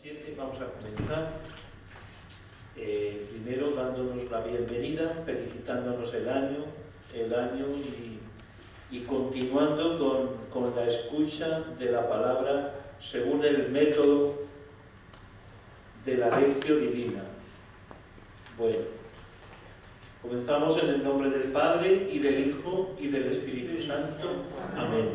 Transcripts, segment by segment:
7 vamos a comenzar. Primero dándonos la bienvenida, felicitándonos el año y continuando con la escucha de la palabra según el método de la lección divina. Bueno, comenzamos en el nombre del Padre, y del Hijo, y del Espíritu Santo. Amén.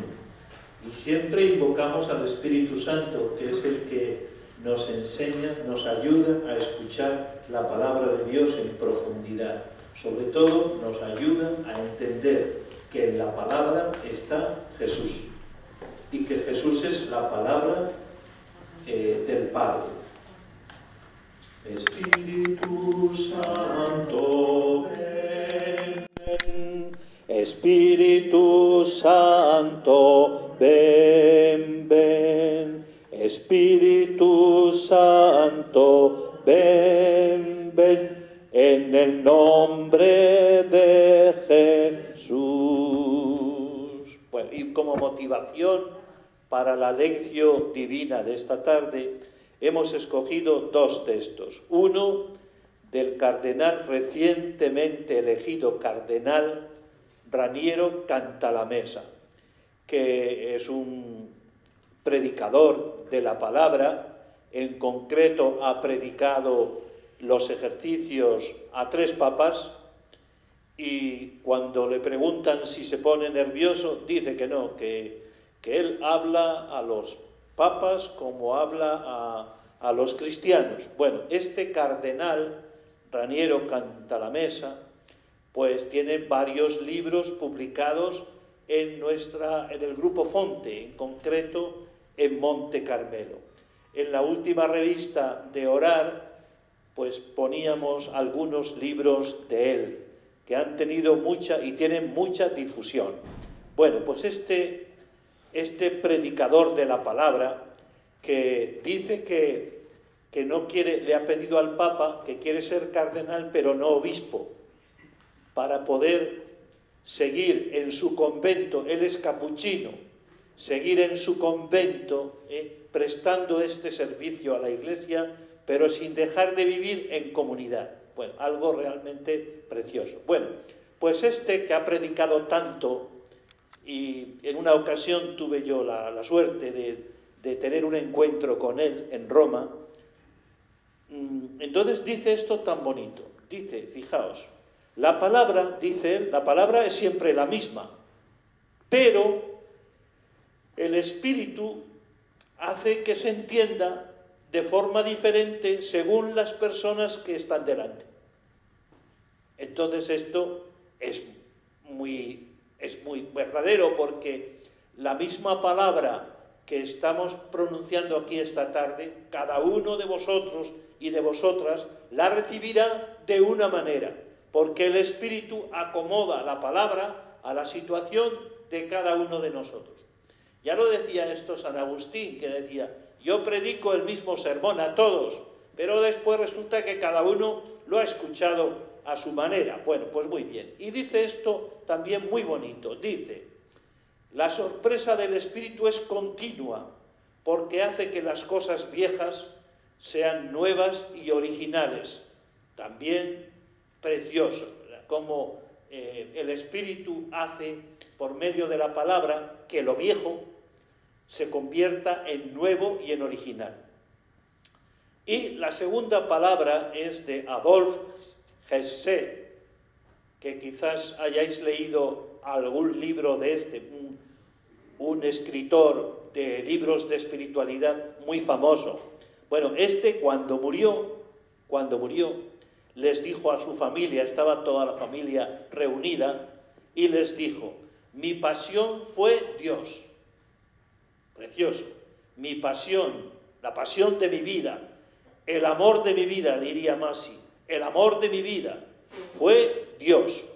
Y siempre invocamos al Espíritu Santo, que es el que nos enseña, nos ayuda a escuchar la palabra de Dios en profundidad. Sobre todo nos ayuda a entender que en la palabra está Jesús y que Jesús es la palabra del Padre. Espíritu Santo, ven, ven. Espíritu Santo, ven, ven. Espíritu Santo, ven, ven, en el nombre de Jesús. Bueno, y como motivación para la lección divina de esta tarde, hemos escogido dos textos. Uno del cardenal recientemente elegido cardenal Raniero Cantalamessa, que es un predicador de la palabra. En concreto ha predicado los ejercicios a 3 papas, y cuando le preguntan si se pone nervioso, dice que no, que él habla a los papas como habla a los cristianos. Bueno, este cardenal Raniero Cantalamessa pues tiene varios libros publicados en el Grupo Fonte, en concreto en Monte Carmelo. En la última revista de Orar, pues poníamos algunos libros de él, que han tenido mucha y tienen mucha difusión. Bueno, pues este predicador de la palabra, que dice que no quiere, le ha pedido al Papa que quiere ser cardenal pero no obispo, para poder seguir en su convento. Él es capuchino, seguir en su convento, prestando este servicio a la Iglesia, pero sin dejar de vivir en comunidad. Bueno, algo realmente precioso. Bueno, pues este que ha predicado tanto, y en una ocasión tuve yo la suerte de tener un encuentro con él en Roma, entonces dice esto tan bonito. Dice, fijaos, la palabra, dice él, la palabra es siempre la misma, pero el Espíritu hace que se entienda de forma diferente según las personas que están delante. Entonces esto es muy verdadero, porque la misma palabra que estamos pronunciando aquí esta tarde, cada uno de vosotros y de vosotras la recibirá de una manera, porque el Espíritu acomoda la palabra a la situación de cada uno de nosotros. Ya lo decía esto San Agustín, que decía: yo predico el mismo sermón a todos, pero después resulta que cada uno lo ha escuchado a su manera. Bueno, pues muy bien. Y dice esto también muy bonito. Dice: la sorpresa del Espíritu es continua, porque hace que las cosas viejas sean nuevas y originales. También precioso, como el Espíritu hace, por medio de la palabra, que lo viejo se convierta en nuevo y en original. Y la segunda palabra es de Adolphe Hesse, que quizás hayáis leído algún libro de un escritor de libros de espiritualidad muy famoso. Bueno, cuando murió, les dijo a su familia, estaba toda la familia reunida, y les dijo: mi pasión fue Dios. Precioso. Mi pasión, la pasión de mi vida, el amor de mi vida, diría Masi, el amor de mi vida fue Dios.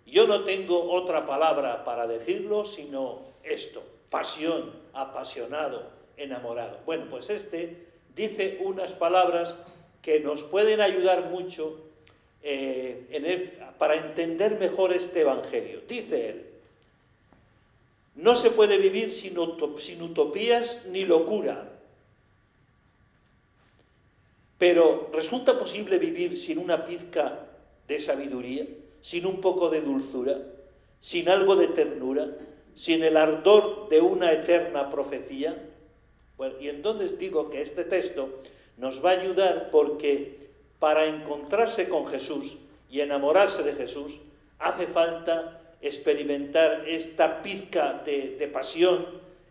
Yo no tengo otra palabra para decirlo sino esto: pasión, apasionado, enamorado. Bueno, pues dice unas palabras que nos pueden ayudar mucho para entender mejor este Evangelio. Dice él: no se puede vivir sin utopías ni locura. Pero ¿resulta posible vivir sin una pizca de sabiduría, sin un poco de dulzura, sin algo de ternura, sin el ardor de una eterna profecía? Bueno, y entonces digo que este texto nos va a ayudar porque para encontrarse con Jesús y enamorarse de Jesús hace falta experimentar esta pizca de pasión,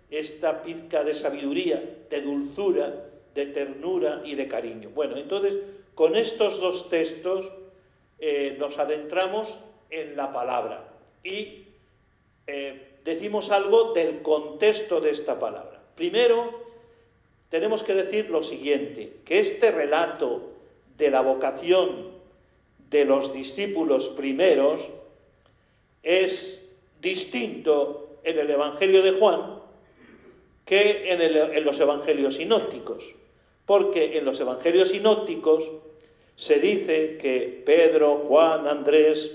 esta pizca de sabiduría, de dulzura, de ternura y de cariño. Bueno, entonces, con estos dos textos nos adentramos en la palabra y decimos algo del contexto de esta palabra. Primero, tenemos que decir lo siguiente, que este relato de la vocación de los discípulos primeros es distinto en el Evangelio de Juan que en los Evangelios sinópticos, porque en los Evangelios sinópticos se dice que Pedro, Juan, Andrés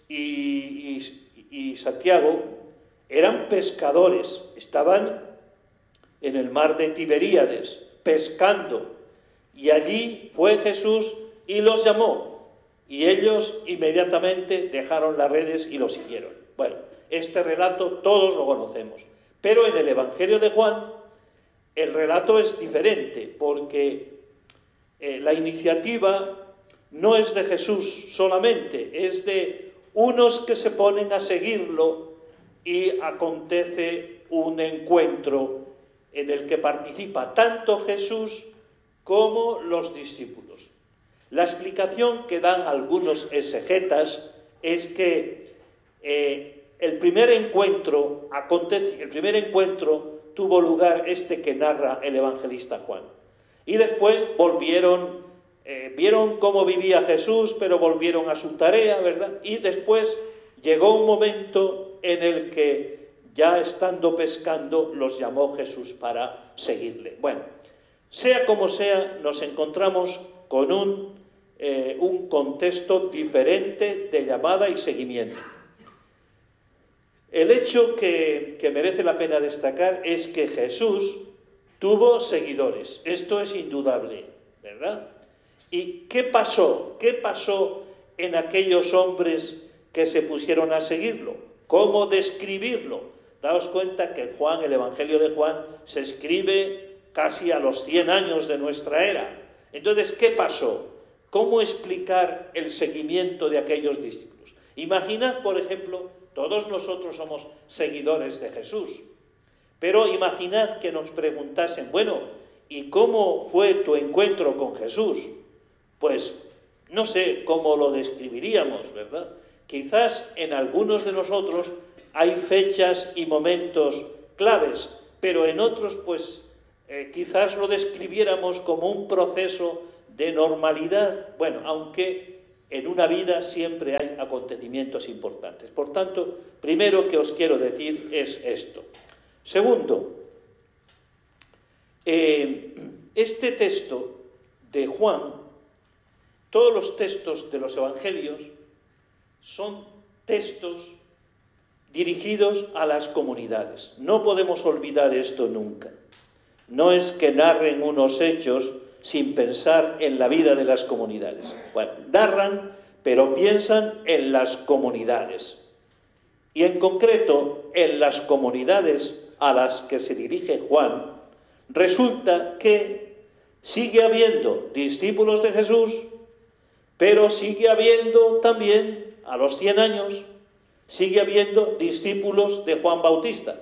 y Santiago eran pescadores, estaban en el mar de Tiberíades pescando, y allí fue Jesús y los llamó, y ellos inmediatamente dejaron las redes y lo siguieron. Bueno, este relato todos lo conocemos, pero en el Evangelio de Juan el relato es diferente, porque la iniciativa no es de Jesús solamente, es de unos que se ponen a seguirlo y acontece un encuentro en el que participa tanto Jesús como los discípulos. La explicación que dan algunos exegetas es que el primer encuentro tuvo lugar este que narra el evangelista Juan. Y después vieron cómo vivía Jesús, pero volvieron a su tarea, ¿verdad? Y después llegó un momento en el que, ya estando pescando, los llamó Jesús para seguirle. Bueno, sea como sea, nos encontramos con un contexto diferente de llamada y seguimiento. El hecho que merece la pena destacar es que Jesús tuvo seguidores. Esto es indudable, ¿verdad? ¿Y qué pasó? ¿Qué pasó en aquellos hombres que se pusieron a seguirlo? ¿Cómo describirlo? Daos cuenta que Juan, el Evangelio de Juan, se escribe casi a los 100 años de nuestra era. Entonces, ¿qué pasó? ¿Cómo explicar el seguimiento de aquellos discípulos? Imaginad, por ejemplo, todos nosotros somos seguidores de Jesús, pero imaginad que nos preguntasen, bueno, ¿y cómo fue tu encuentro con Jesús? Pues no sé cómo lo describiríamos, ¿verdad? Quizás en algunos de nosotros hay fechas y momentos claves, pero en otros, pues, quizás lo describiéramos como un proceso de normalidad, bueno, aunque en una vida siempre hay acontecimientos importantes. Por tanto, primero que os quiero decir es esto. Segundo, este texto de Juan, todos los textos de los evangelios son textos dirigidos a las comunidades. No podemos olvidar esto nunca. No es que narren unos hechos sin pensar en la vida de las comunidades. Bueno, narran, pero piensan en las comunidades. Y en concreto, en las comunidades a las que se dirige Juan, resulta que sigue habiendo discípulos de Jesús, pero sigue habiendo también, a los 100 años, sigue habiendo discípulos de Juan Bautista.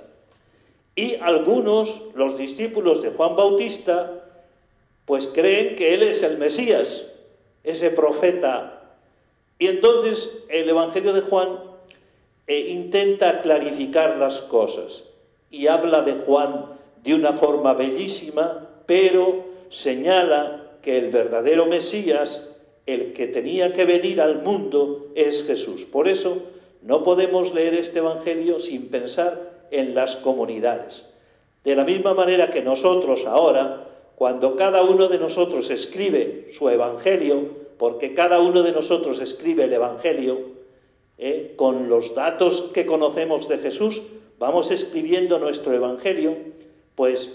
Y algunos, los discípulos de Juan Bautista, pues creen que él es el Mesías, ese profeta. Y entonces el Evangelio de Juan intenta clarificar las cosas y habla de Juan de una forma bellísima, pero señala que el verdadero Mesías, el que tenía que venir al mundo, es Jesús. Por eso no podemos leer este Evangelio sin pensar en las comunidades. De la misma manera que nosotros ahora, cuando cada uno de nosotros escribe su Evangelio, porque cada uno de nosotros escribe el Evangelio, con los datos que conocemos de Jesús, vamos escribiendo nuestro Evangelio, pues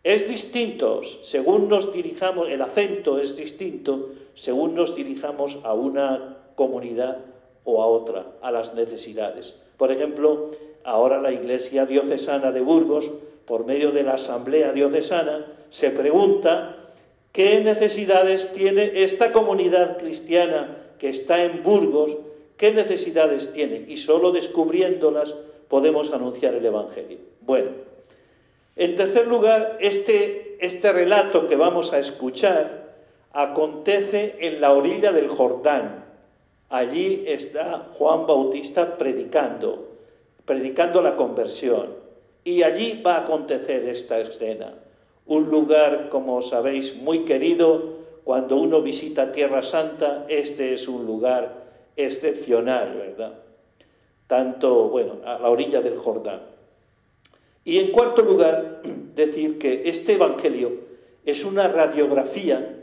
Es distinto según nos dirijamos, el acento es distinto según nos dirijamos a una comunidad o a otra, a las necesidades. Por ejemplo, ahora la Iglesia Diocesana de Burgos, por medio de la Asamblea Diocesana, se pregunta qué necesidades tiene esta comunidad cristiana que está en Burgos, qué necesidades tiene, y solo descubriéndolas podemos anunciar el Evangelio. Bueno, en tercer lugar, este relato que vamos a escuchar acontece en la orilla del Jordán. Allí está Juan Bautista predicando la conversión. Y allí va a acontecer esta escena. Un lugar, como sabéis, muy querido. Cuando uno visita Tierra Santa, este es un lugar excepcional, ¿verdad? Tanto, bueno, a la orilla del Jordán. Y en cuarto lugar, decir que este Evangelio es una radiografía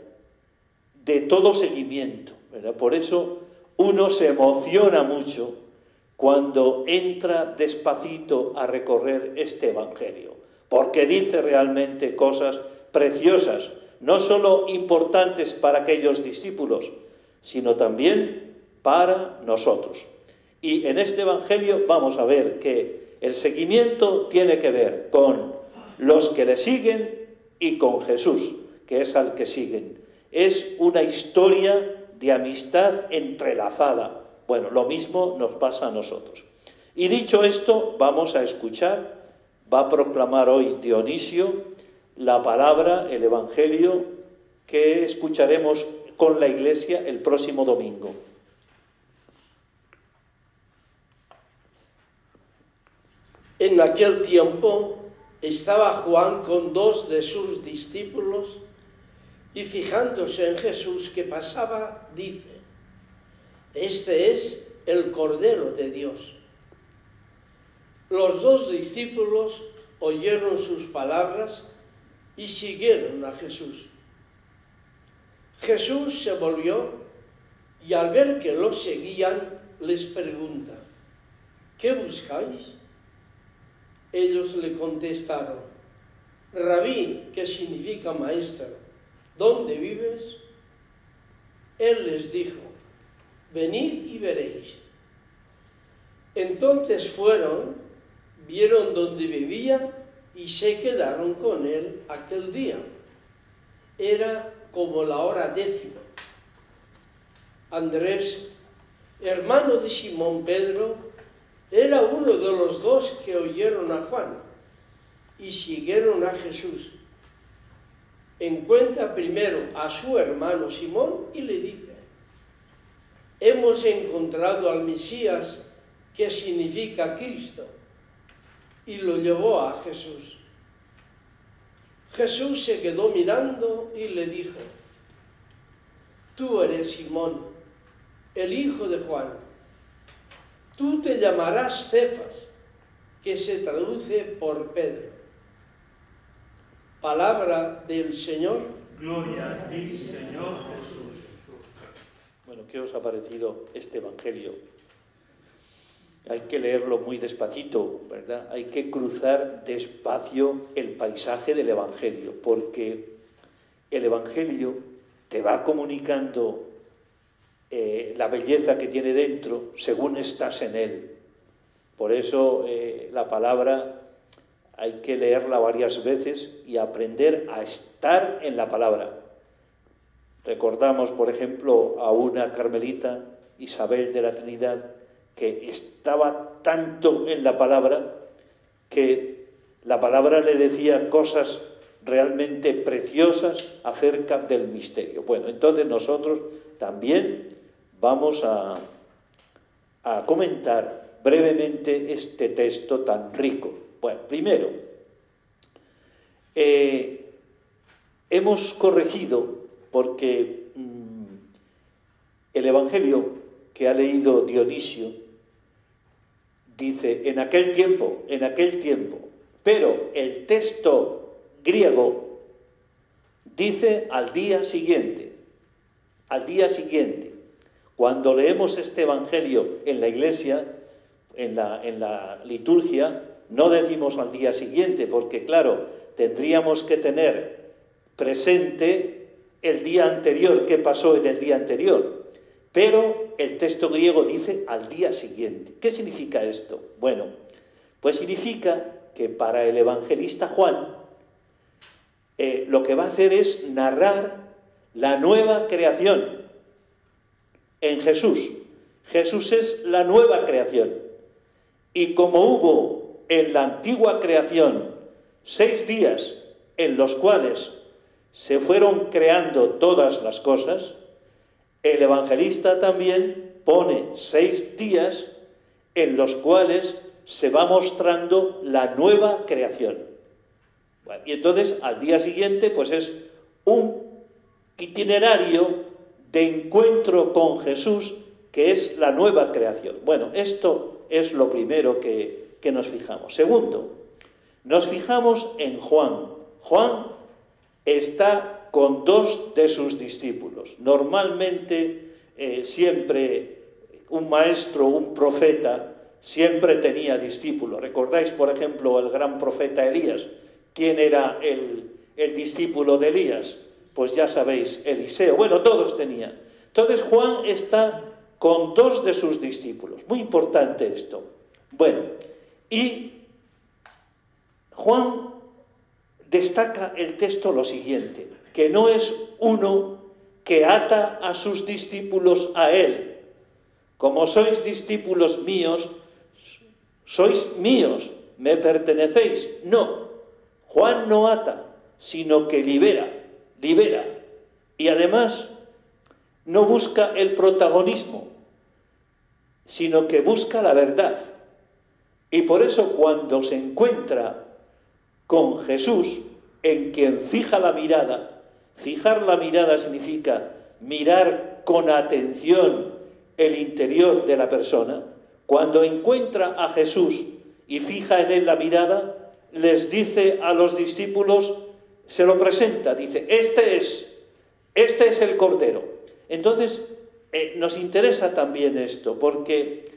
de todo seguimiento, ¿verdad? Por eso uno se emociona mucho cuando entra despacito a recorrer este Evangelio, porque dice realmente cosas preciosas, no solo importantes para aquellos discípulos, sino también para nosotros. Y en este Evangelio vamos a ver que el seguimiento tiene que ver con los que le siguen y con Jesús, que es al que siguen. Es una historia de amistad entrelazada. Bueno, lo mismo nos pasa a nosotros. Y dicho esto, vamos a escuchar, va a proclamar hoy Dionisio la palabra, el Evangelio, que escucharemos con la Iglesia el próximo domingo. En aquel tiempo estaba Juan con 2 de sus discípulos y fijándose en Jesús que pasaba, dice: «Este es el Cordero de Dios». Los 2 discípulos oyeron sus palabras y siguieron a Jesús. Jesús se volvió y al ver que los seguían, les pregunta: «¿Qué buscáis?». Ellos le contestaron: «Rabí», que significa maestro, «¿dónde vives?». Él les dijo: «Venid y veréis». Entonces fueron, vieron dónde vivía y se quedaron con él aquel día. Era como la hora 10. Andrés, hermano de Simón Pedro, era uno de los 2 que oyeron a Juan y siguieron a Jesús. Encuentra primero a su hermano Simón y le dice: «Hemos encontrado al Mesías», que significa Cristo, y lo llevó a Jesús. Jesús se quedó mirando y le dijo: «Tú eres Simón, el hijo de Juan. Tú te llamarás Cefas», que se traduce por Pedro. Palabra del Señor. Gloria a ti, Señor Jesús. Bueno, ¿qué os ha parecido este Evangelio? Hay que leerlo muy despacito, ¿verdad? Hay que cruzar despacio el paisaje del Evangelio, porque el Evangelio te va comunicando la belleza que tiene dentro según estás en él. Por eso la palabra hay que leerla varias veces y aprender a estar en la palabra. Recordamos, por ejemplo, a una carmelita, Isabel de la Trinidad, que estaba tanto en la palabra que la palabra le decía cosas realmente preciosas acerca del misterio. Bueno, entonces nosotros también vamos a comentar brevemente este texto tan rico. Bueno, primero, hemos corregido, porque el Evangelio que ha leído Dionisio dice en aquel tiempo, pero el texto griego dice al día siguiente. Cuando leemos este Evangelio en la Iglesia, en la liturgia, no decimos al día siguiente, porque claro, tendríamos que tener presente el día anterior, qué pasó en el día anterior. Pero el texto griego dice al día siguiente. ¿Qué significa esto? Bueno, pues significa que para el evangelista Juan, lo que va a hacer es narrar la nueva creación en Jesús. Jesús es la nueva creación. Y como hubo en la antigua creación 6 días en los cuales se fueron creando todas las cosas, el evangelista también pone 6 días en los cuales se va mostrando la nueva creación. Bueno, y entonces al día siguiente pues es un itinerario de encuentro con Jesús, que es la nueva creación. Bueno, esto es lo primero que nos fijamos. Segundo, nos fijamos en Juan. Juan está con 2 de sus discípulos. Normalmente, siempre un maestro, un profeta, siempre tenía discípulos. ¿Recordáis, por ejemplo, el gran profeta Elías? ¿Quién era el discípulo de Elías? Pues ya sabéis, Eliseo. Bueno, todos tenían. Entonces Juan está con 2 de sus discípulos. Muy importante esto. Bueno, y Juan destaca el texto lo siguiente, que no es uno que ata a sus discípulos a él. Como sois discípulos míos, sois míos, me pertenecéis. No, Juan no ata, sino que libera. Y además no busca el protagonismo, sino que busca la verdad. Y por eso cuando se encuentra con Jesús, en quien fija la mirada, fijar la mirada significa mirar con atención el interior de la persona. Cuando encuentra a Jesús y fija en él la mirada, les dice a los discípulos, se lo presenta, dice, este es el Cordero. Entonces, nos interesa también esto, porque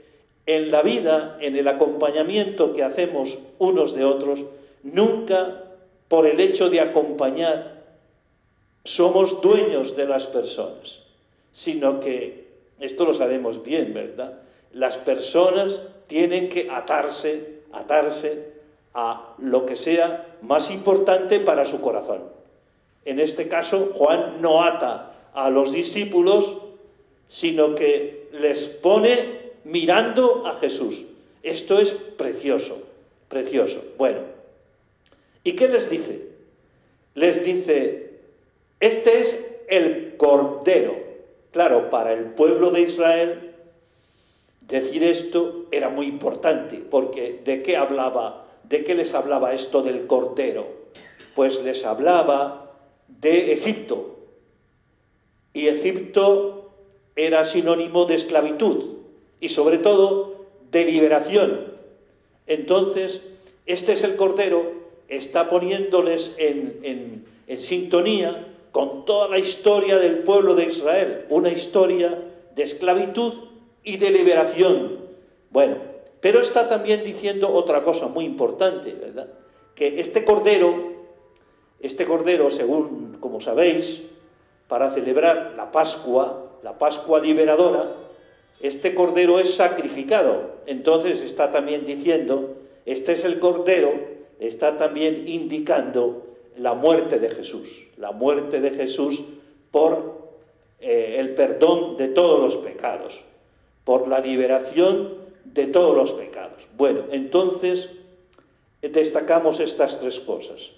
en la vida, en el acompañamiento que hacemos unos de otros, nunca por el hecho de acompañar somos dueños de las personas, sino que, esto lo sabemos bien, ¿verdad? Las personas tienen que atarse a lo que sea más importante para su corazón. En este caso, Juan no ata a los discípulos, sino que les pone mirando a Jesús. Esto es precioso, precioso. Bueno, ¿y qué les dice? Les dice, este es el Cordero. Claro, para el pueblo de Israel, decir esto era muy importante, porque ¿de qué hablaba? ¿De qué les hablaba esto del Cordero? Pues les hablaba de Egipto. Y Egipto era sinónimo de esclavitud y sobre todo de liberación. Entonces, este es el Cordero, está poniéndoles en sintonía con toda la historia del pueblo de Israel, una historia de esclavitud y de liberación. Bueno, pero está también diciendo otra cosa muy importante, ¿verdad? Que este Cordero, según, como sabéis, para celebrar la Pascua liberadora, este Cordero es sacrificado. Entonces está también diciendo, este es el Cordero, está también indicando la muerte de Jesús por el perdón de todos los pecados, por la liberación de todos los pecados. Bueno, entonces destacamos estas 3 cosas.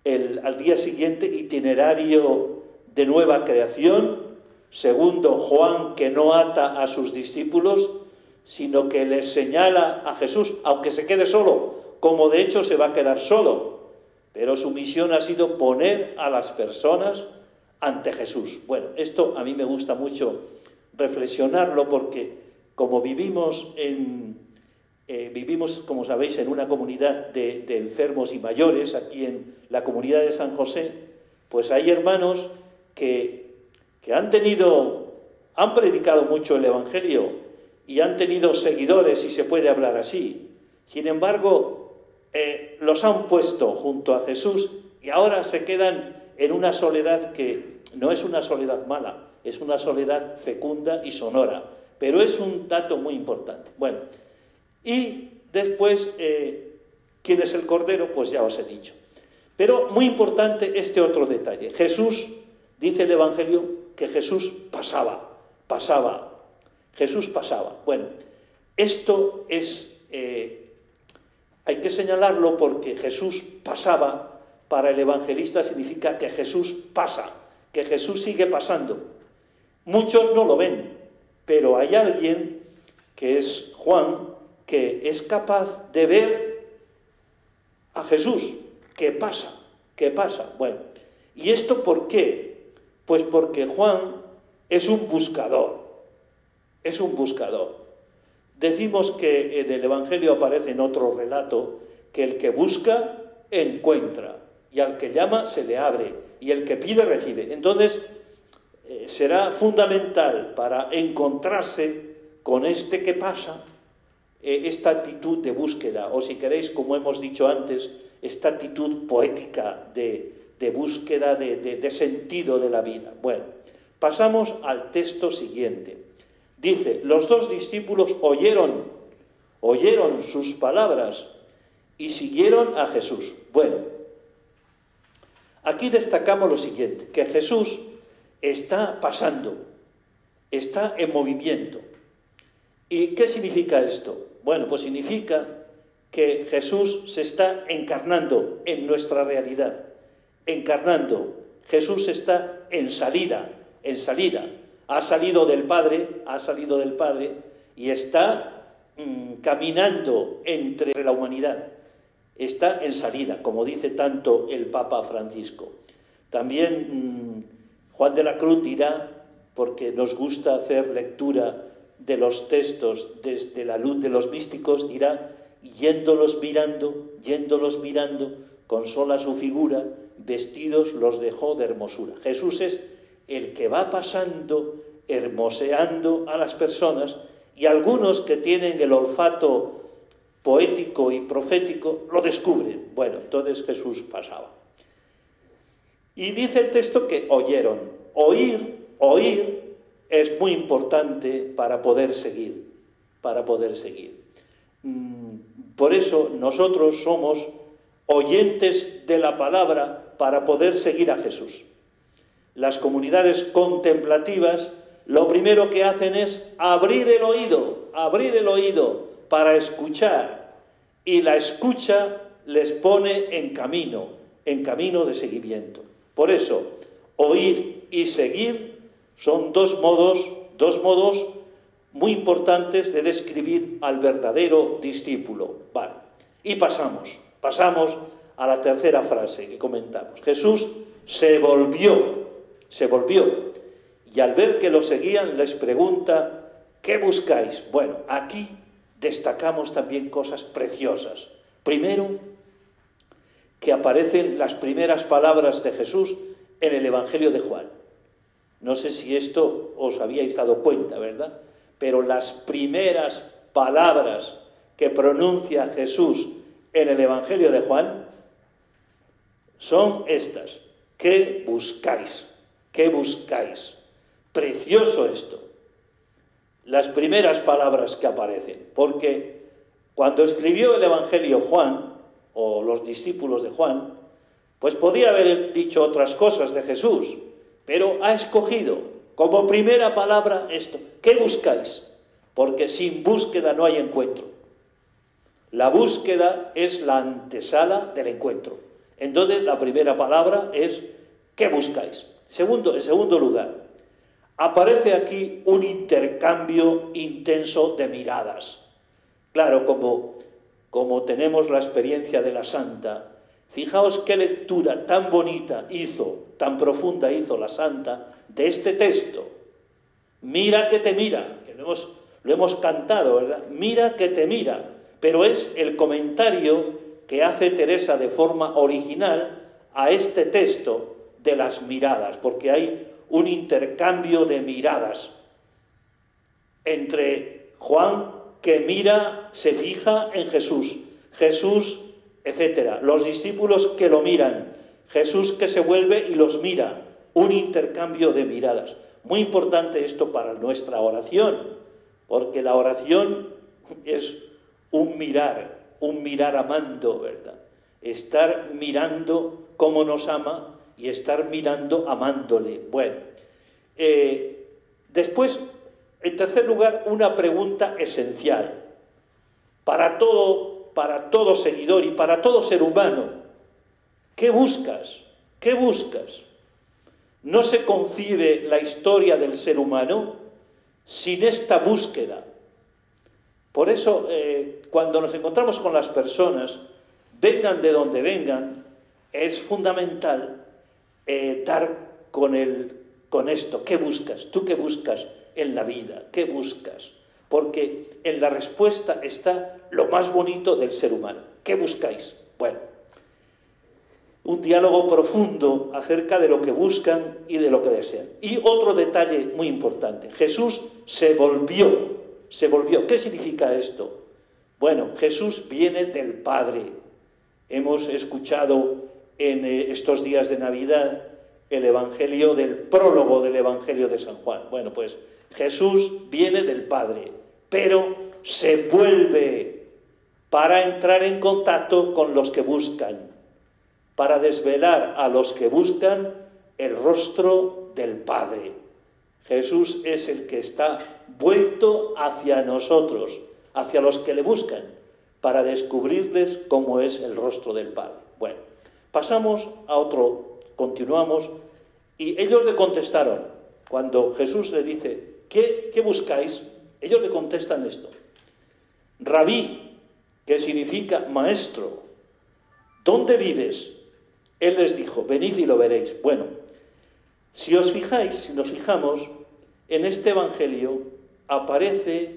Al día siguiente, itinerario de nueva creación. Segundo, Juan, que no ata a sus discípulos, sino que les señala a Jesús, aunque se quede solo, como de hecho se va a quedar solo. Pero su misión ha sido poner a las personas ante Jesús. Bueno, esto a mí me gusta mucho reflexionarlo, porque como vivimos, como sabéis, en una comunidad de enfermos y mayores, aquí en la comunidad de San José, pues hay hermanos que han predicado mucho el Evangelio y han tenido seguidores, si se puede hablar así. Sin embargo, los han puesto junto a Jesús y ahora se quedan en una soledad que no es una soledad mala, es una soledad fecunda y sonora, pero es un dato muy importante. Bueno, y después, ¿quién es el Cordero? Pues ya os he dicho. Pero muy importante este otro detalle. Jesús, dice el Evangelio, que Jesús pasaba. Jesús pasaba. Bueno, esto es, hay que señalarlo porque Jesús pasaba, para el evangelista significa que Jesús pasa, que Jesús sigue pasando. Muchos no lo ven, pero hay alguien, que es Juan, que es capaz de ver a Jesús, que pasa. Bueno, ¿y esto por qué? Pues porque Juan es un buscador. Decimos que en el Evangelio aparece en otro relato que el que busca, encuentra, y al que llama se le abre, y el que pide recibe. Entonces, será fundamental para encontrarse con este que pasa, esta actitud de búsqueda, o si queréis, como hemos dicho antes, esta actitud poética de búsqueda de sentido de la vida. Bueno, pasamos al texto siguiente. Dice, los dos discípulos oyeron sus palabras y siguieron a Jesús. Bueno, aquí destacamos lo siguiente, que Jesús está pasando, está en movimiento. ¿Y qué significa esto? Bueno, pues significa que Jesús se está encarnando en nuestra realidad, encarnando. Jesús está en salida, ha salido del Padre y está caminando entre la humanidad, está en salida, como dice tanto el Papa Francisco. También Juan de la Cruz dirá, porque nos gusta hacer lectura de los textos desde la luz de los místicos, dirá, yéndolos mirando, con sola su figura, vestidos los dejó de hermosura. Jesús es el que va pasando, hermoseando a las personas, y algunos que tienen el olfato poético y profético lo descubren. Bueno, entonces Jesús pasaba. Y dice el texto que oyeron. Oír es muy importante para poder seguir. Por eso nosotros somos oyentes de la palabra para poder seguir a Jesús. Las comunidades contemplativas lo primero que hacen es abrir el oído para escuchar, y la escucha les pone en camino de seguimiento. Por eso, oír y seguir son dos modos muy importantes de describir al verdadero discípulo. Vale. Y pasamos a la tercera frase que comentamos. Jesús se volvió, y al ver que lo seguían les pregunta, ¿qué buscáis? Bueno, aquí destacamos también cosas preciosas. Primero, que aparecen las primeras palabras de Jesús en el Evangelio de Juan. No sé si esto os habíais dado cuenta, ¿verdad? Pero las primeras palabras que pronuncia Jesús en el Evangelio de Juan son estas. ¿Qué buscáis? ¿Qué buscáis? Precioso esto. Las primeras palabras que aparecen, porque cuando escribió el Evangelio Juan, o los discípulos de Juan, pues podía haber dicho otras cosas de Jesús, pero ha escogido como primera palabra esto. ¿Qué buscáis? Porque sin búsqueda no hay encuentro. La búsqueda es la antesala del encuentro. Entonces la primera palabra es ¿qué buscáis? En segundo lugar, aparece aquí un intercambio intenso de miradas. Claro, como tenemos la experiencia de la Santa, fijaos qué lectura tan bonita tan profunda hizo la Santa de este texto. Mira que te mira, que lo hemos cantado, ¿verdad? Mira que te mira, pero es el comentario que hace Teresa de forma original a este texto de las miradas, porque hay un intercambio de miradas entre Juan, que mira, se fija en Jesús, Jesús etcétera. Los discípulos que lo miran, Jesús que se vuelve y los mira, un intercambio de miradas. Muy importante esto para nuestra oración, porque la oración es un mirar amando, ¿verdad? Estar mirando cómo nos ama y estar mirando amándole. Bueno, después, en tercer lugar, una pregunta esencial para todo seguidor y para todo ser humano. ¿Qué buscas? ¿Qué buscas? No se concibe la historia del ser humano sin esta búsqueda. Por eso, cuando nos encontramos con las personas, vengan de donde vengan, es fundamental dar con esto. ¿Qué buscas? ¿Tú qué buscas en la vida? ¿Qué buscas? Porque en la respuesta está lo más bonito del ser humano. ¿Qué buscáis? Bueno, un diálogo profundo acerca de lo que buscan y de lo que desean. Y otro detalle muy importante. Jesús se volvió. ¿Qué significa esto? Bueno, Jesús viene del Padre. Hemos escuchado en estos días de Navidad el Evangelio del prólogo del Evangelio de San Juan. Bueno, pues Jesús viene del Padre, pero se vuelve para entrar en contacto con los que buscan, para desvelar a los que buscan el rostro del Padre. Jesús es el que está vuelto hacia nosotros, hacia los que le buscan, para descubrirles cómo es el rostro del Padre. Bueno, pasamos a otro, continuamos, y ellos le contestaron, cuando Jesús le dice, ¿qué buscáis? Ellos le contestan esto, Rabí, que significa maestro, ¿dónde vives? Él les dijo, venid y lo veréis. Bueno, si os fijáis, si nos fijamos, en este Evangelio aparece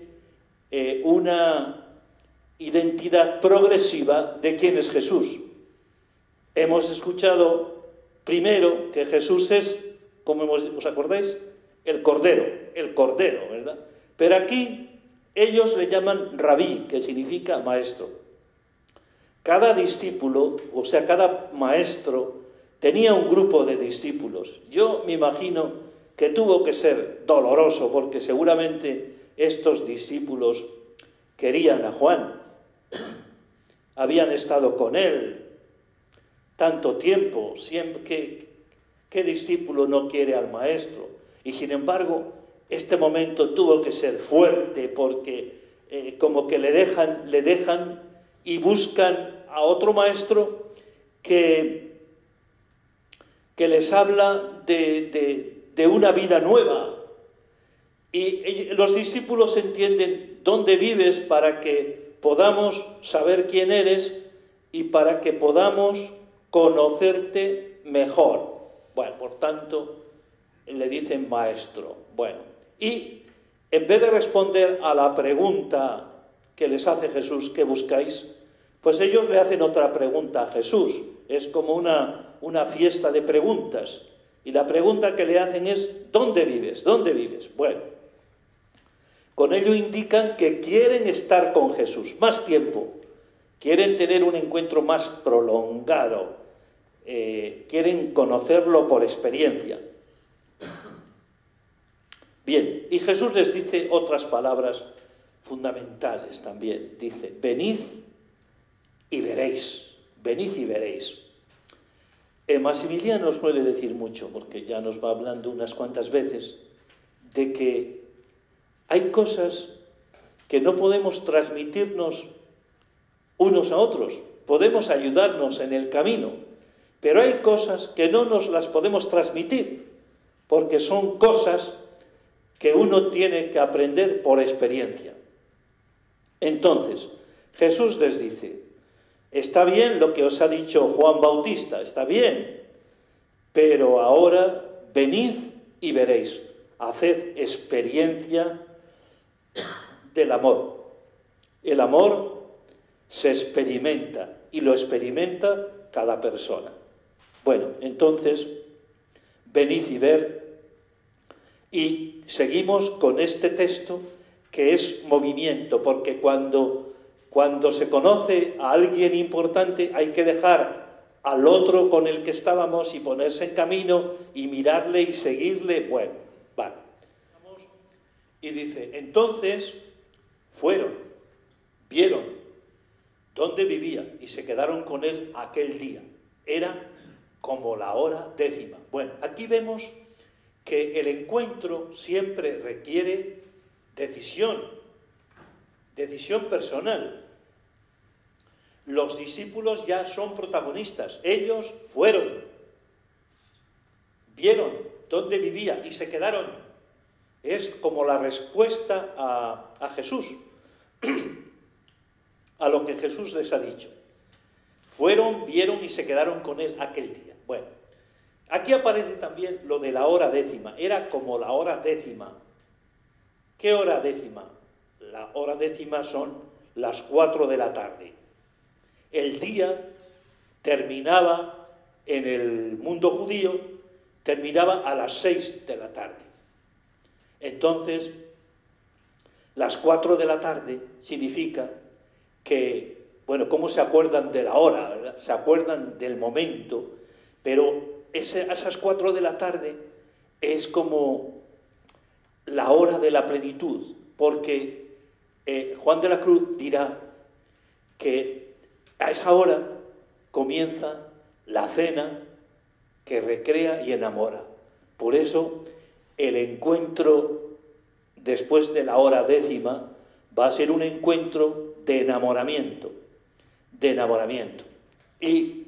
una identidad progresiva de quién es Jesús. Hemos escuchado primero que Jesús es, como ¿os acordáis? El Cordero, ¿verdad? Pero aquí ellos le llaman Rabí, que significa maestro. Cada discípulo, o sea, cada maestro, tenía un grupo de discípulos. Yo me imagino que tuvo que ser doloroso, porque seguramente estos discípulos querían a Juan. Habían estado con él tanto tiempo. ¿Qué discípulo no quiere al maestro? Y sin embargo, este momento tuvo que ser fuerte, porque como que le dejan y buscan a otro maestro que les habla de una vida nueva. Y los discípulos entienden dónde vives para que podamos saber quién eres y para que podamos conocerte mejor. Bueno, por tanto, le dicen maestro. Bueno, y en vez de responder a la pregunta que les hace Jesús, ¿qué buscáis?, pues ellos le hacen otra pregunta a Jesús. Es como una fiesta de preguntas. Y la pregunta que le hacen es, ¿dónde vives? ¿Dónde vives? Bueno, con ello indican que quieren estar con Jesús más tiempo, quieren tener un encuentro más prolongado, quieren conocerlo por experiencia. Bien, y Jesús les dice otras palabras fundamentales también. Dice, venid y veréis, venid y veréis. Maximiliano suele decir mucho, porque ya nos va hablando unas cuantas veces, de que hay cosas que no podemos transmitirnos unos a otros. Podemos ayudarnos en el camino, pero hay cosas que no nos las podemos transmitir, porque son cosas que uno tiene que aprender por experiencia. Entonces, Jesús les dice, está bien lo que os ha dicho Juan Bautista, está bien, pero ahora venid y veréis, haced experiencia del amor. El amor se experimenta y lo experimenta cada persona. Bueno, entonces, venid y ver, y seguimos con este texto que es movimiento, porque cuando cuando se conoce a alguien importante hay que dejar al otro con el que estábamos y ponerse en camino y mirarle y seguirle. Bueno, vale. Y dice, entonces fueron, vieron dónde vivía y se quedaron con él aquel día. Era como la hora 10. Bueno, aquí vemos que el encuentro siempre requiere decisión personal. Los discípulos ya son protagonistas. Ellos fueron, vieron dónde vivía y se quedaron. Es como la respuesta a Jesús, a lo que Jesús les ha dicho. Fueron, vieron y se quedaron con él aquel día. Bueno, aquí aparece también lo de la hora 10. Era como la hora 10. ¿Qué hora 10? La hora 10 son las 4 de la tarde. El día terminaba, en el mundo judío, terminaba a las 6 de la tarde. Entonces, las 4 de la tarde significa que, bueno, ¿cómo se acuerdan de la hora, verdad? Se acuerdan del momento, pero esas 4 de la tarde es como la hora de la plenitud, porque Juan de la Cruz dirá que a esa hora comienza la cena que recrea y enamora. Por eso el encuentro después de la hora 10 va a ser un encuentro de enamoramiento. Y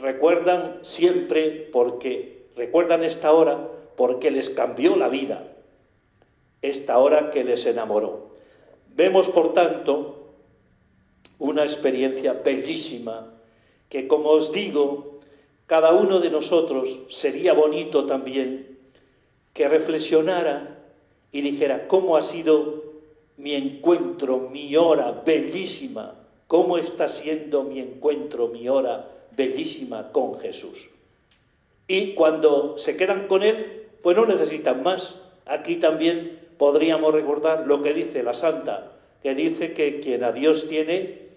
recuerdan siempre, recuerdan esta hora porque les cambió la vida, esta hora que les enamoró. Vemos, por tanto, una experiencia bellísima que, como os digo, cada uno de nosotros sería bonito también que reflexionara y dijera cómo ha sido mi encuentro, mi hora bellísima, cómo está siendo mi encuentro, mi hora bellísima con Jesús. Y cuando se quedan con él, pues no necesitan más. Aquí también podríamos recordar lo que dice la Santa, que dice que quien a Dios tiene,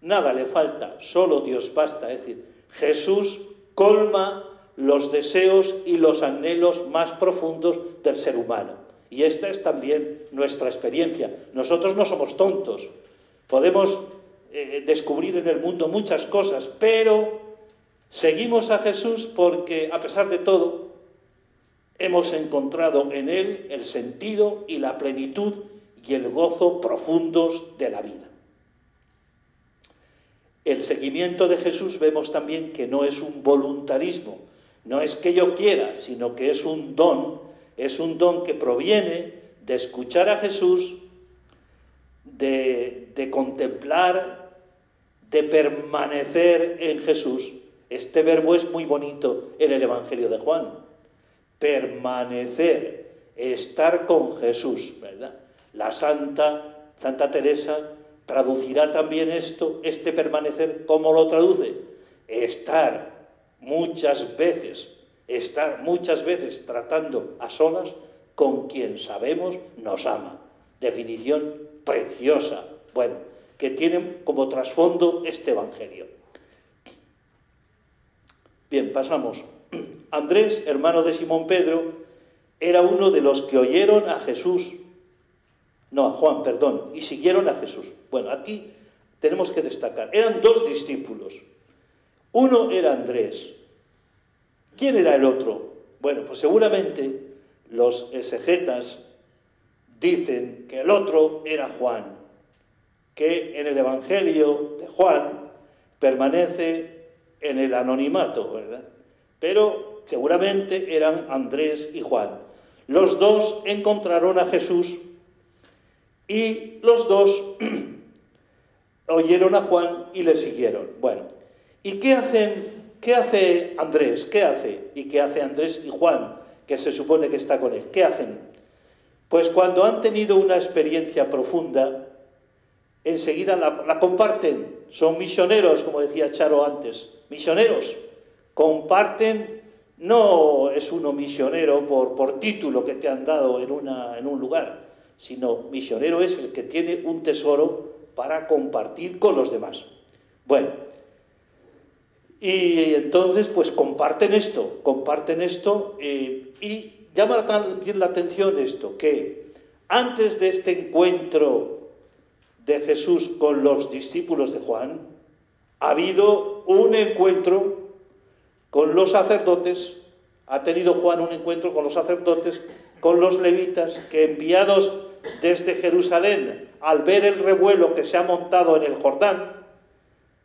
nada le falta, solo Dios basta. Es decir, Jesús colma los deseos y los anhelos más profundos del ser humano. Y esta es también nuestra experiencia. Nosotros no somos tontos. Podemos descubrir en el mundo muchas cosas, pero seguimos a Jesús porque, a pesar de todo, hemos encontrado en él el sentido y la plenitud y el gozo profundos de la vida. El seguimiento de Jesús vemos también que no es un voluntarismo, no es que yo quiera, sino que es un don que proviene de escuchar a Jesús, de contemplar, de permanecer en Jesús. Este verbo es muy bonito en el Evangelio de Juan. Permanecer, estar con Jesús, ¿verdad? La Santa Teresa traducirá también este permanecer, ¿cómo lo traduce? Estar muchas veces tratando a solas con quien sabemos nos ama. Definición preciosa, bueno, que tiene como trasfondo este Evangelio. Bien, pasamos. Andrés, hermano de Simón Pedro, era uno de los que oyeron a Jesús, no, a Juan, perdón, y siguieron a Jesús. Bueno, aquí tenemos que destacar, eran dos discípulos. Uno era Andrés. ¿Quién era el otro? Bueno, pues seguramente los exegetas dicen que el otro era Juan, que en el Evangelio de Juan permanece en el anonimato, ¿verdad? Pero seguramente eran Andrés y Juan. Los dos encontraron a Jesús y los dos oyeron a Juan y le siguieron. Bueno, ¿y qué hace Andrés? ¿Qué hace? ¿Y qué hace Andrés y Juan, que se supone que está con él? ¿Qué hacen? Pues cuando han tenido una experiencia profunda, enseguida la comparten. Son misioneros, como decía Charo antes. Misioneros. Comparten, no es uno misionero por título que te han dado en un lugar, sino misionero es el que tiene un tesoro para compartir con los demás. Bueno, y entonces pues comparten esto, y llama también la atención esto, que antes de este encuentro de Jesús con los discípulos de Juan, ha habido un encuentro con los sacerdotes, ha tenido Juan un encuentro con los sacerdotes, con los levitas, que enviados desde Jerusalén, al ver el revuelo que se ha montado en el Jordán,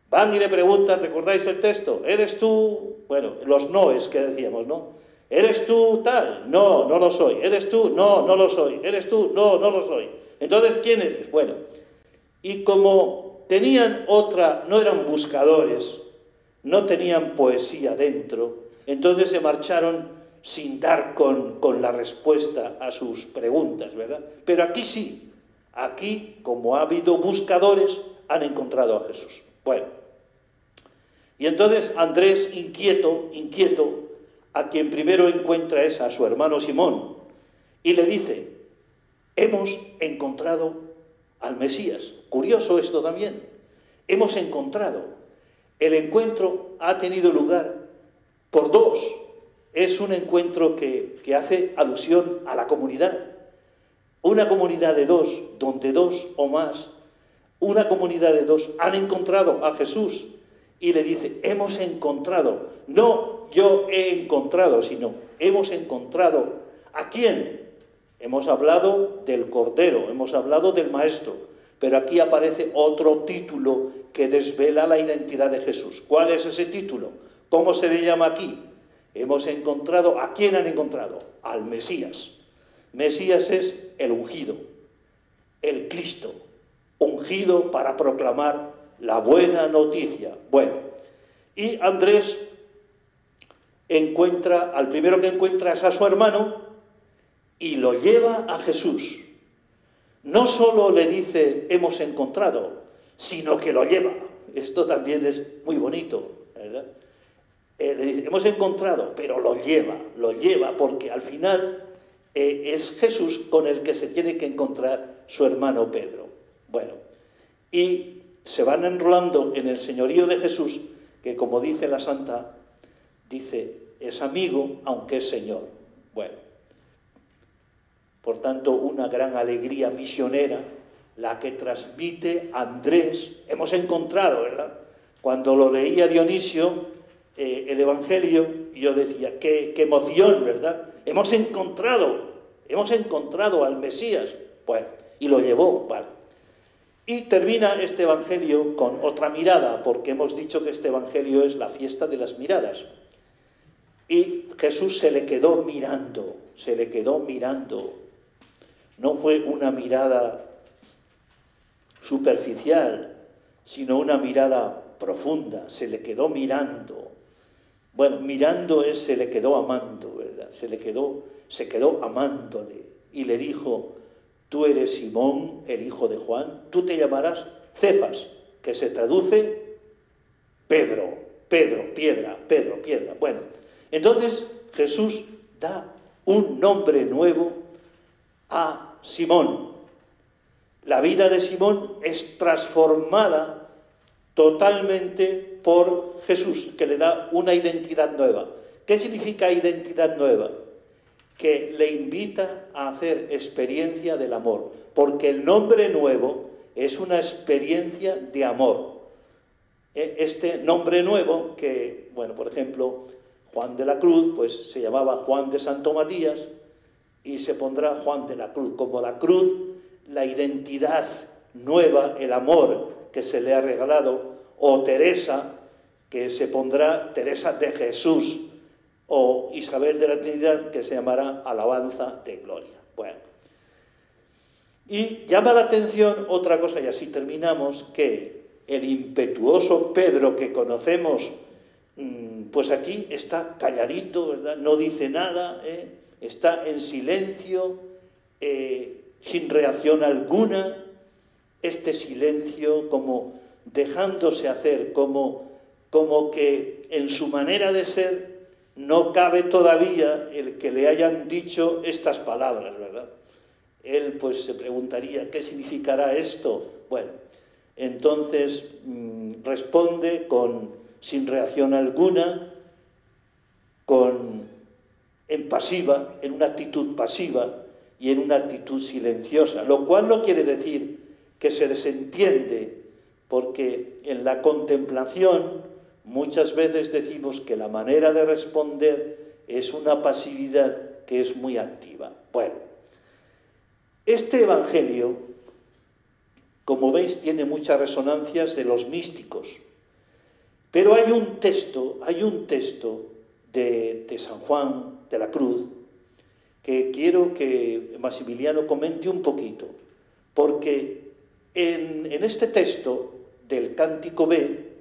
van y le preguntan, ¿recordáis el texto? ¿Eres tú? Bueno, los noes que decíamos, ¿no? ¿Eres tú tal? No, no lo soy. ¿Eres tú? No, no lo soy. ¿Eres tú? No, no lo soy. Entonces, ¿quién eres? Bueno, y como tenían otra, no eran buscadores, no tenían poesía dentro, entonces se marcharon sin dar con la respuesta a sus preguntas, ¿verdad? Pero aquí sí, aquí, como ha habido buscadores, han encontrado a Jesús. Bueno, y entonces Andrés, inquieto, a quien primero encuentra es a su hermano Simón, y le dice, hemos encontrado al Mesías. Curioso esto también, hemos encontrado. El encuentro ha tenido lugar por dos. Es un encuentro que hace alusión a la comunidad. Una comunidad de dos, donde dos o más, una comunidad de dos han encontrado a Jesús y le dice, hemos encontrado, no yo he encontrado, sino hemos encontrado. ¿A quién? Hemos hablado del Cordero, hemos hablado del Maestro, pero aquí aparece otro título que desvela la identidad de Jesús. ¿Cuál es ese título? ¿Cómo se le llama aquí? Hemos encontrado, ¿a quién han encontrado? Al Mesías. Mesías es el ungido, el Cristo, ungido para proclamar la buena noticia. Bueno, y Andrés encuentra, al primero que encuentra es a su hermano y lo lleva a Jesús. No solo le dice, hemos encontrado, sino que lo lleva. Esto también es muy bonito, ¿verdad? Le dice, hemos encontrado, pero lo lleva, porque al final es Jesús con el que se tiene que encontrar su hermano Pedro. Bueno, y se van enrolando en el señorío de Jesús, que como dice la santa, dice, es amigo, aunque es señor. Bueno, por tanto, una gran alegría misionera, la que transmite Andrés. Hemos encontrado, ¿verdad? Cuando lo leía Dionisio, el Evangelio, yo decía, qué emoción, ¿verdad? Hemos encontrado al Mesías. Bueno, y lo llevó, vale. Y termina este Evangelio con otra mirada, porque hemos dicho que este Evangelio es la fiesta de las miradas. Y Jesús se le quedó mirando. No fue una mirada superficial, sino una mirada profunda. Se le quedó mirando. Bueno, mirando es se le quedó amando, ¿verdad? Se quedó amándole. Y le dijo, tú eres Simón, el hijo de Juan, tú te llamarás Cefas, que se traduce Pedro, piedra. Bueno, entonces Jesús da un nombre nuevo a Simón. La vida de Simón es transformada totalmente por Jesús, que le da una identidad nueva. ¿Qué significa identidad nueva? Que le invita a hacer experiencia del amor, porque el nombre nuevo es una experiencia de amor. Este nombre nuevo, que, bueno, por ejemplo, Juan de la Cruz, pues se llamaba Juan de Santo Matías, y se pondrá Juan de la Cruz. Como la cruz, la identidad nueva, el amor que se le ha regalado, o Teresa, que se pondrá Teresa de Jesús, o Isabel de la Trinidad, que se llamará Alabanza de Gloria. Bueno, y llama la atención otra cosa, y así terminamos, que el impetuoso Pedro que conocemos, pues aquí está calladito, ¿verdad? No dice nada, está en silencio, sin reacción alguna. Este silencio como dejándose hacer, como que en su manera de ser no cabe todavía el que le hayan dicho estas palabras, ¿verdad? Él pues se preguntaría, ¿qué significará esto? Bueno, Entonces responde sin reacción alguna, en una actitud pasiva y en una actitud silenciosa, lo cual no quiere decir que se desentiende, porque en la contemplación muchas veces decimos que la manera de responder es una pasividad que es muy activa. Bueno, este Evangelio, como veis, tiene muchas resonancias de los místicos, pero hay un texto de San Juan de la Cruz que quiero que Maximiliano comente un poquito, porque en este texto del Cántico B,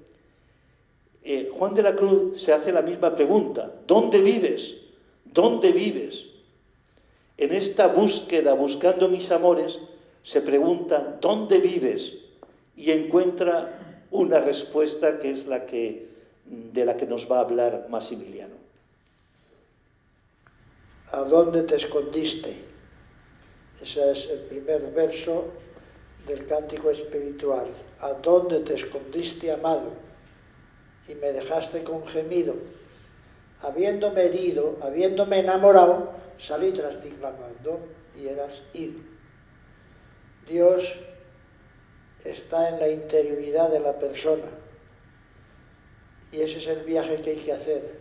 Juan de la Cruz se hace la misma pregunta: ¿dónde vives? ¿Dónde vives? En esta búsqueda, buscando mis amores, se pregunta: ¿dónde vives? Y encuentra una respuesta que es de la que nos va a hablar Maximiliano. ¿A dónde te escondiste? Ese es el primer verso del cántico espiritual. ¿A dónde te escondiste, amado? Y me dejaste con gemido. Habiéndome herido, habiéndome enamorado, salí tras ti clamando y eras ido. Dios está en la interioridad de la persona y ese es el viaje que hay que hacer.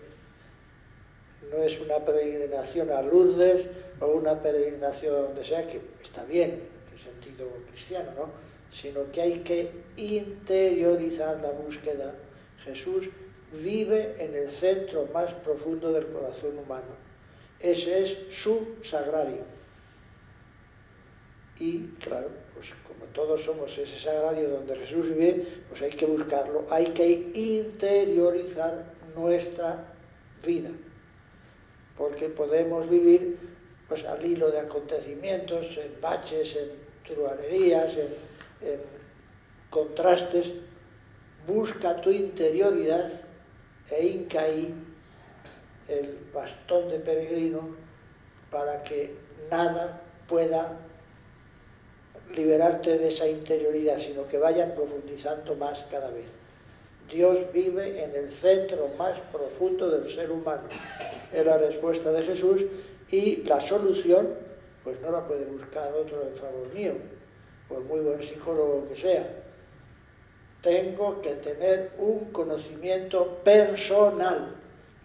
No es una peregrinación a Lourdes o una peregrinación donde sea, que está bien, en el sentido cristiano, ¿no? Sino que hay que interiorizar la búsqueda. Jesús vive en el centro más profundo del corazón humano. Ese es su sagrario. Y claro, pues como todos somos ese sagrario donde Jesús vive, pues hay que buscarlo, hay que interiorizar nuestra vida. Porque podemos vivir pues al hilo de acontecimientos, en baches, en truhanerías, en contrastes. Busca tu interioridad e hinca ahí el bastón de peregrino para que nada pueda liberarte de esa interioridad, sino que vayan profundizando más cada vez. Dios vive en el centro más profundo del ser humano. Es la respuesta de Jesús y la solución, pues no la puede buscar otro en favor mío, por muy buen psicólogo que sea. Tengo que tener un conocimiento personal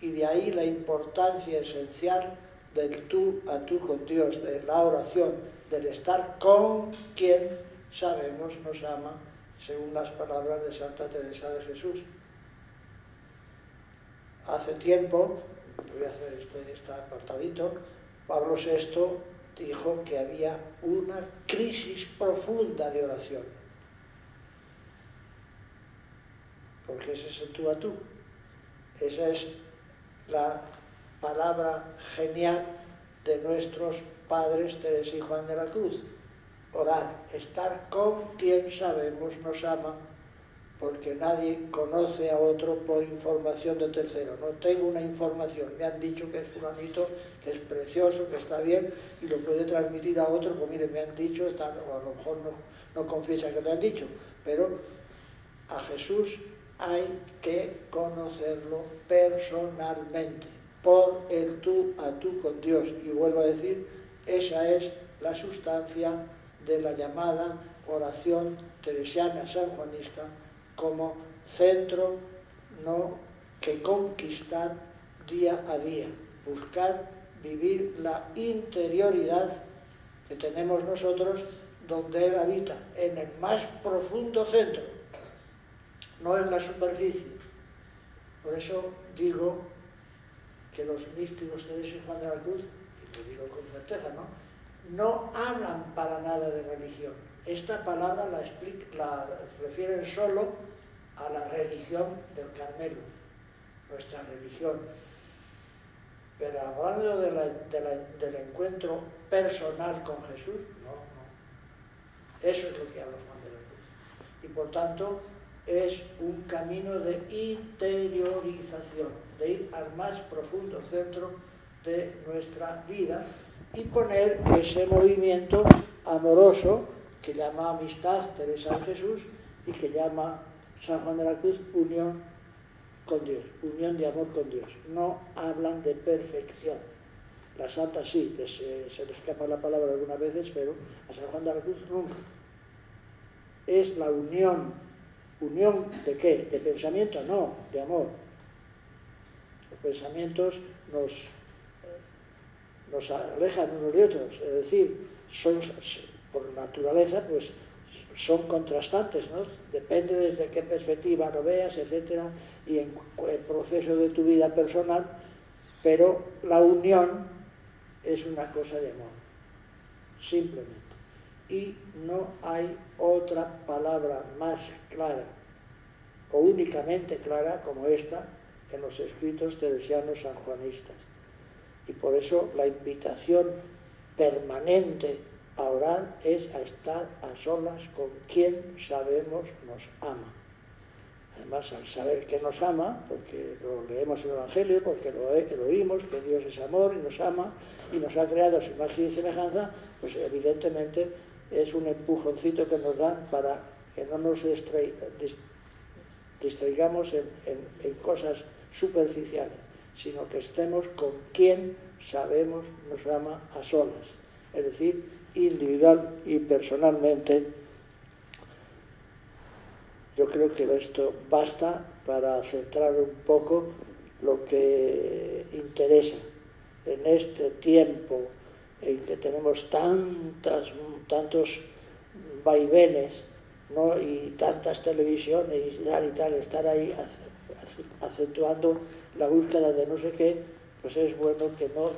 y de ahí la importancia esencial del tú a tú con Dios, de la oración, del estar con quien sabemos nos ama, según las palabras de Santa Teresa de Jesús. Hace tiempo, voy a hacer este apartadito, Pablo VI dijo que había una crisis profunda de oración. Porque ese es el tú a tú. Esa es la palabra genial de nuestros padres Teresa y Juan de la Cruz. Orar, estar con quien sabemos nos ama, porque nadie conoce a otro por información de tercero. No tengo una información, me han dicho que es fulanito, que es precioso, que está bien, y lo puede transmitir a otro, pues mire, me han dicho, o a lo mejor no confiesa que le han dicho, pero a Jesús hay que conocerlo personalmente, por el tú a tú con Dios. Y vuelvo a decir, esa es la sustancia de la llamada oración teresiana sanjuanista como centro que conquistar día a día, buscar vivir la interioridad que tenemos nosotros donde Él habita, en el más profundo centro, no en la superficie. Por eso digo que los místicos Teresa y Juan de la Cruz, y lo digo con certeza, no hablan para nada de religión. Esta palabra la refieren solo a la religión del Carmelo, nuestra religión. Pero hablando del encuentro personal con Jesús, no. Eso es lo que habla Juan de la Cruz. Y por tanto, es un camino de interiorización, de ir al más profundo centro de nuestra vida y poner ese movimiento amoroso que llama amistad Teresa de Jesús y que llama San Juan de la Cruz unión con Dios, unión de amor con Dios. No hablan de perfección. Las santas sí, se les escapa la palabra algunas veces, pero a San Juan de la Cruz nunca. Es la unión. ¿Unión de qué? ¿De pensamiento? No, de amor. Los pensamientos nos alejan unos de otros, es decir, son, por naturaleza, pues son contrastantes, ¿no? Depende desde qué perspectiva lo veas, etcétera, y en el proceso de tu vida personal, pero la unión es una cosa de amor, simplemente. Y no hay otra palabra más clara o únicamente clara como esta en los escritos teresianos sanjuanistas. Y por eso la invitación permanente a orar es a estar a solas con quien sabemos nos ama. Además, al saber que nos ama, porque lo leemos en el Evangelio, porque lo oímos, que Dios es amor y nos ama y nos ha creado a su imagen y semejanza, pues evidentemente es un empujoncito que nos dan para que no nos distraigamos en cosas superficiales, sino que estemos con quien sabemos nos ama a solas, es decir, individual y personalmente. Yo creo que esto basta para centrar un poco lo que interesa en este tiempo en que tenemos tantos vaivenes, ¿no? Y tantas televisiones y tal, estar ahí acentuando la búsqueda de no sé qué, pues es bueno que no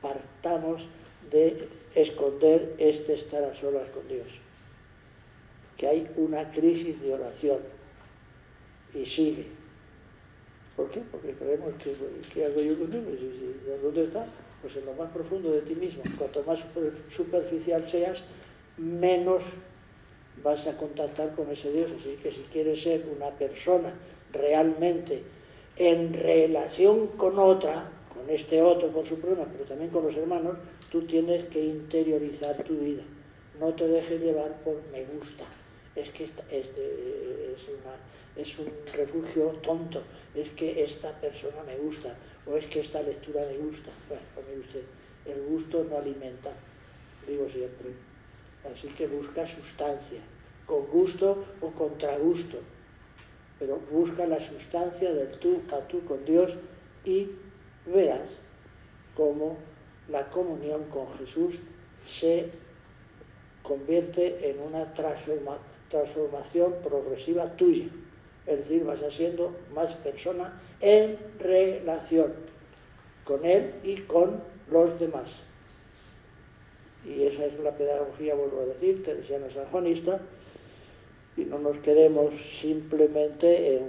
partamos de esconder este estar a solas con Dios. Que hay una crisis de oración y sigue. ¿Por qué? Porque creemos que ¿qué hago yo con Dios? ¿Dónde está? Pues en lo más profundo de ti mismo. Cuanto más superficial seas, menos vas a contactar con ese Dios. Así que si quieres ser una persona realmente en relación con otra, con este otro por su problema, pero también con los hermanos, tú tienes que interiorizar tu vida. No te dejes llevar por me gusta. Es que es un refugio tonto, es que esta persona me gusta, o es que esta lectura me gusta. Bueno, pues mire usted, el gusto no alimenta, digo siempre. Así que busca sustancia, con gusto o contra gusto, pero busca la sustancia del tú a tú con Dios y verás cómo la comunión con Jesús se convierte en una transformación progresiva tuya. Es decir, vas siendo más persona en relación con Él y con los demás. Y esa es la pedagogía, vuelvo a decir, teresiana sanjuanista, y no nos quedemos simplemente en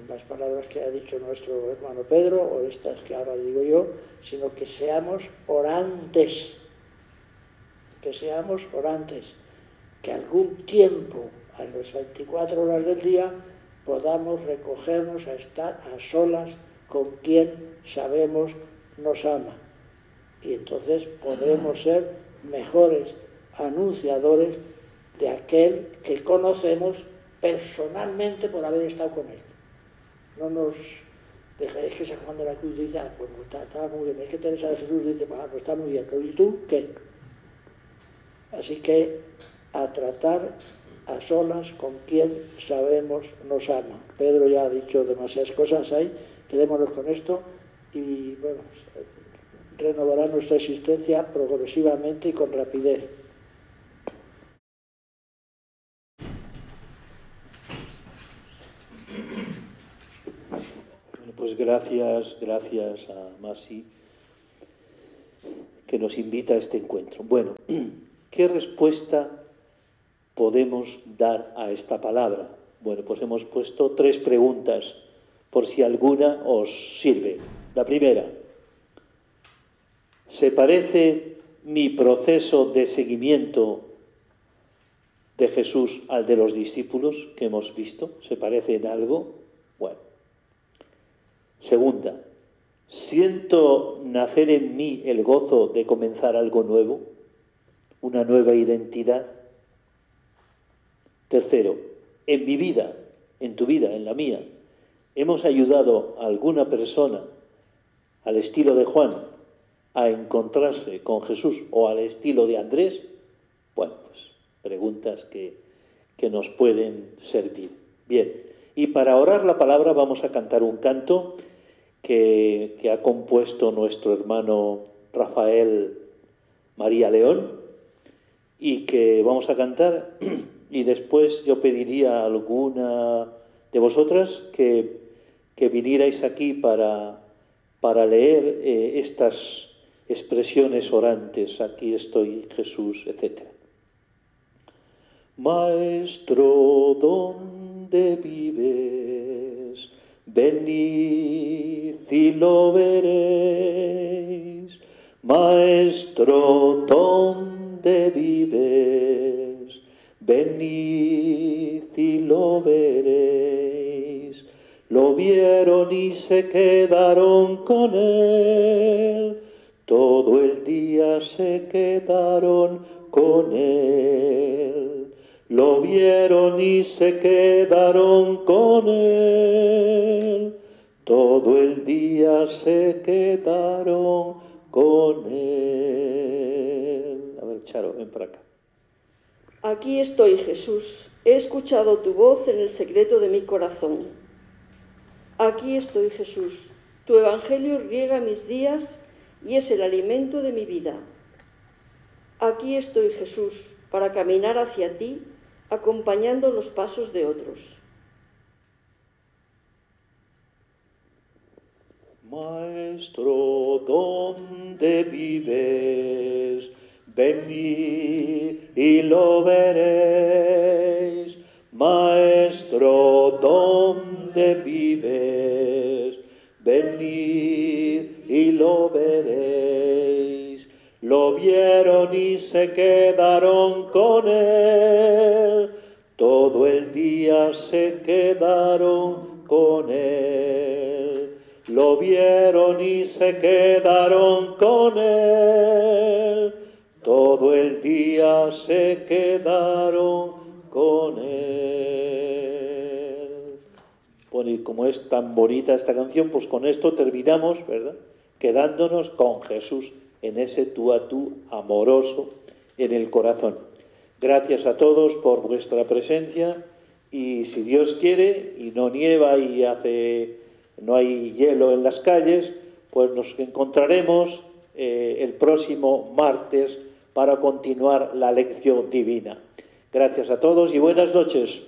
las palabras que ha dicho nuestro hermano Pedro, o estas que ahora digo yo, sino que seamos orantes, que algún tiempo, a las 24 horas del día, podamos recogernos a estar a solas con quien sabemos nos ama. Y entonces podremos ser mejores anunciadores de aquel que conocemos personalmente por haber estado con él. No nos dejéis que San Juan de la Cruz dice, pues está muy bien, es que Teresa de Jesús dice, pues está muy bien, pero ¿y tú qué? Así que a tratar a solas con quien sabemos nos ama. Pedro ya ha dicho demasiadas cosas ahí, quedémonos con esto y bueno, renovará nuestra existencia progresivamente y con rapidez. Bueno, pues gracias a Masi, que nos invita a este encuentro. Bueno, ¿qué respuesta podemos dar a esta palabra? Bueno, pues hemos puesto 3 preguntas, por si alguna os sirve. La primera, ¿se parece mi proceso de seguimiento de Jesús al de los discípulos que hemos visto? ¿Se parece en algo? Bueno. Segunda, ¿siento nacer en mí el gozo de comenzar algo nuevo? ¿Una nueva identidad? Tercero, en mi vida, en tu vida, en la mía, hemos ayudado a alguna persona al estilo de Juan a encontrarse con Jesús o al estilo de Andrés, bueno, pues preguntas que nos pueden servir. Bien, y para orar la palabra vamos a cantar un canto que ha compuesto nuestro hermano Rafael María León y que vamos a cantar, y después yo pediría a alguna de vosotras que vinierais aquí para leer estas expresiones orantes, aquí estoy Jesús, etc. Maestro, ¿dónde vives? Venid y lo veréis. Maestro, ¿dónde vives? Venid y lo veréis. Lo vieron y se quedaron con él. Todo el día se quedaron con él. Lo vieron y se quedaron con él. Todo el día se quedaron con él. A ver, Charo, ven para acá. Aquí estoy, Jesús. He escuchado tu voz en el secreto de mi corazón. Aquí estoy, Jesús. Tu evangelio riega mis días y es el alimento de mi vida. Aquí estoy, Jesús, para caminar hacia ti, acompañando los pasos de otros. Maestro, ¿dónde vives? Venid y lo veréis. Maestro, ¿dónde vives? Venid y lo veréis. Lo vieron y se quedaron con él. Todo el día se quedaron con él. Lo vieron y se quedaron con él. Todo el día se quedaron con él. Bueno, y como es tan bonita esta canción, pues con esto terminamos, ¿verdad? Quedándonos con Jesús en ese tú a tú amoroso en el corazón. Gracias a todos por vuestra presencia y si Dios quiere y no nieva y no hay hielo en las calles, pues nos encontraremos el próximo martes para continuar la lección divina. Gracias a todos y buenas noches.